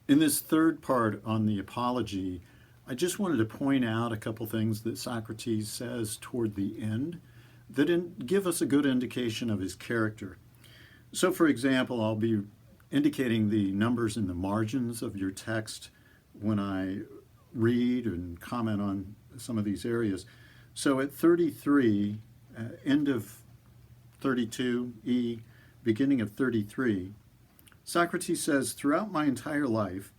In this third part on the apology, I just wanted to point out a couple things that Socrates says toward the end that give us a good indication of his character. So, for example, I'll be indicating the numbers in the margins of your text when I read and comment on some of these areas. So at 33, end of 32e, beginning of 33, Socrates says, throughout my entire life,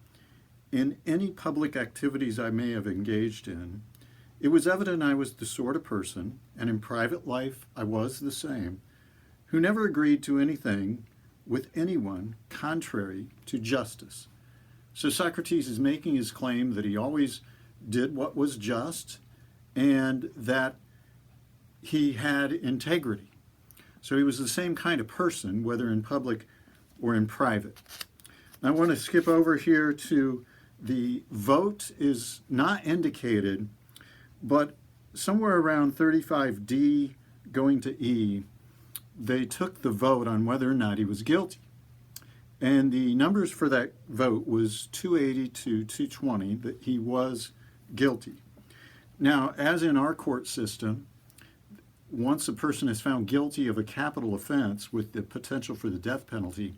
in any public activities I may have engaged in, it was evident I was the sort of person, and in private life I was the same, who never agreed to anything with anyone contrary to justice. So Socrates is making his claim that he always did what was just and that he had integrity. So he was the same kind of person, whether in public or in private. I want to skip over here to the vote is not indicated, but somewhere around 35D going to E, they took the vote on whether or not he was guilty. And the numbers for that vote was 280 to 220, that he was guilty. Now, as in our court system, once a person is found guilty of a capital offense with the potential for the death penalty,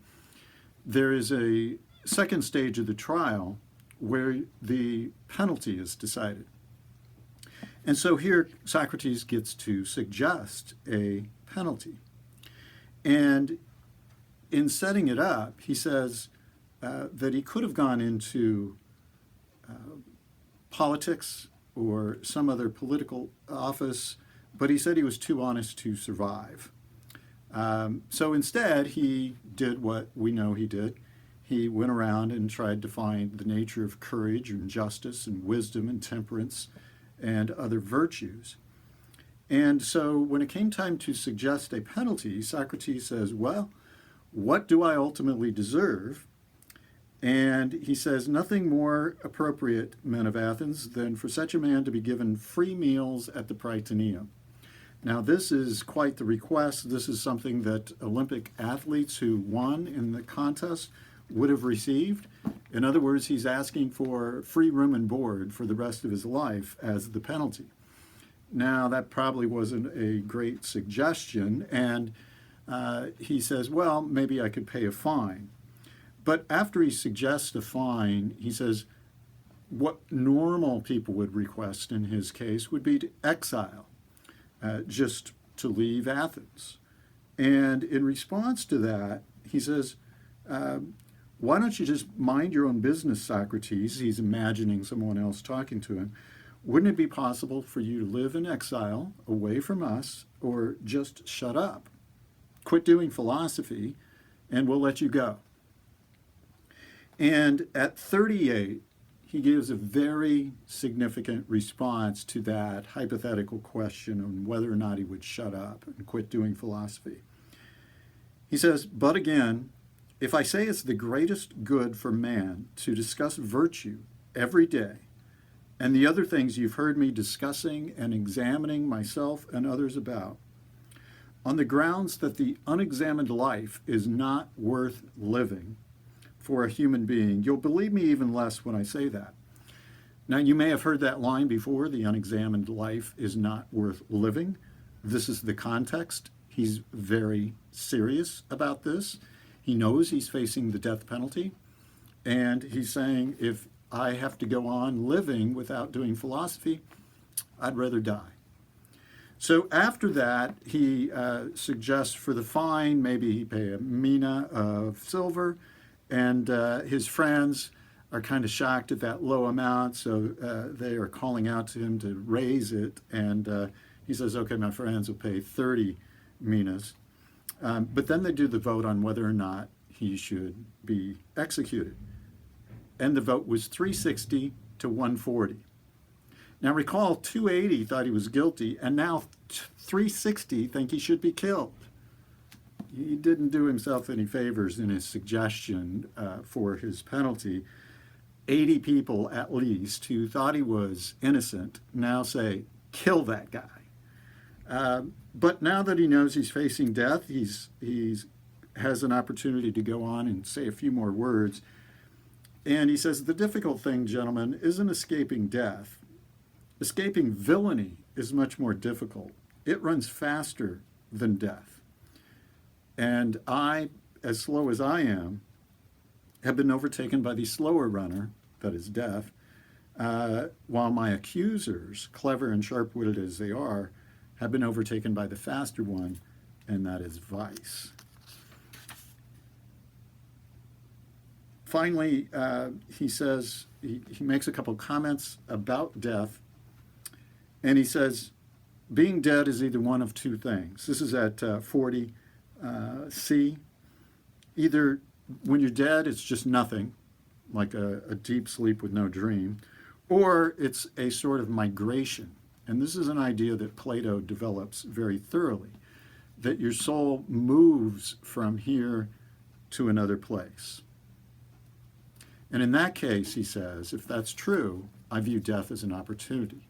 there is a second stage of the trial where the penalty is decided. And so here Socrates gets to suggest a penalty. And in setting it up, he says that he could have gone into politics or some other political office, but he said he was too honest to survive. So instead, he did what we know he did. He went around and tried to find the nature of courage and justice and wisdom and temperance and other virtues. And so when it came time to suggest a penalty, Socrates says, well, what do I ultimately deserve? And he says, nothing more appropriate, men of Athens, than for such a man to be given free meals at the Prytaneum. Now, this is quite the request. This is something that Olympic athletes who won in the contest would have received. In other words, he's asking for free room and board for the rest of his life as the penalty. Now, that probably wasn't a great suggestion, and he says, well, maybe I could pay a fine. But after he suggests a fine, he says, what normal people would request in his case would be to exile, just to leave Athens. And in response to that, he says, why don't you just mind your own business, Socrates? He's imagining someone else talking to him. Wouldn't it be possible for you to live in exile, away from us, or just shut up? Quit doing philosophy, and we'll let you go. And at 38, he gives a very significant response to that hypothetical question on whether or not he would shut up and quit doing philosophy. He says, but again, if I say it's the greatest good for man to discuss virtue every day, and the other things you've heard me discussing and examining myself and others about, on the grounds that the unexamined life is not worth living for a human being, you'll believe me even less when I say that. Now, you may have heard that line before, the unexamined life is not worth living. This is the context. He's very serious about this. He knows he's facing the death penalty, and he's saying, if I have to go on living without doing philosophy, I'd rather die. So after that, he suggests for the fine, maybe he pay a mina of silver, and his friends are kind of shocked at that low amount, so they are calling out to him to raise it, and he says, okay, my friends will pay 30 minas. But then they do the vote on whether or not he should be executed. And the vote was 360 to 140. Now recall, 280 thought he was guilty, and now 360 think he should be killed. He didn't do himself any favors in his suggestion for his penalty. 80 people at least who thought he was innocent now say, kill that guy. But now that he knows he's facing death, he's has an opportunity to go on and say a few more words. And he says, the difficult thing, gentlemen, isn't escaping death. Escaping villainy is much more difficult. It runs faster than death. And I, as slow as I am, have been overtaken by the slower runner, that is death, while my accusers, clever and sharp-witted as they are, have been overtaken by the faster one, and that is vice. Finally, he says, he makes a couple comments about death, and he says, being dead is either one of two things. This is at 40C. Either when you're dead, it's just nothing, like a deep sleep with no dream, or it's a sort of migration. And this is an idea that Plato develops very thoroughly, that your soul moves from here to another place. And in that case, he says, if that's true, I view death as an opportunity.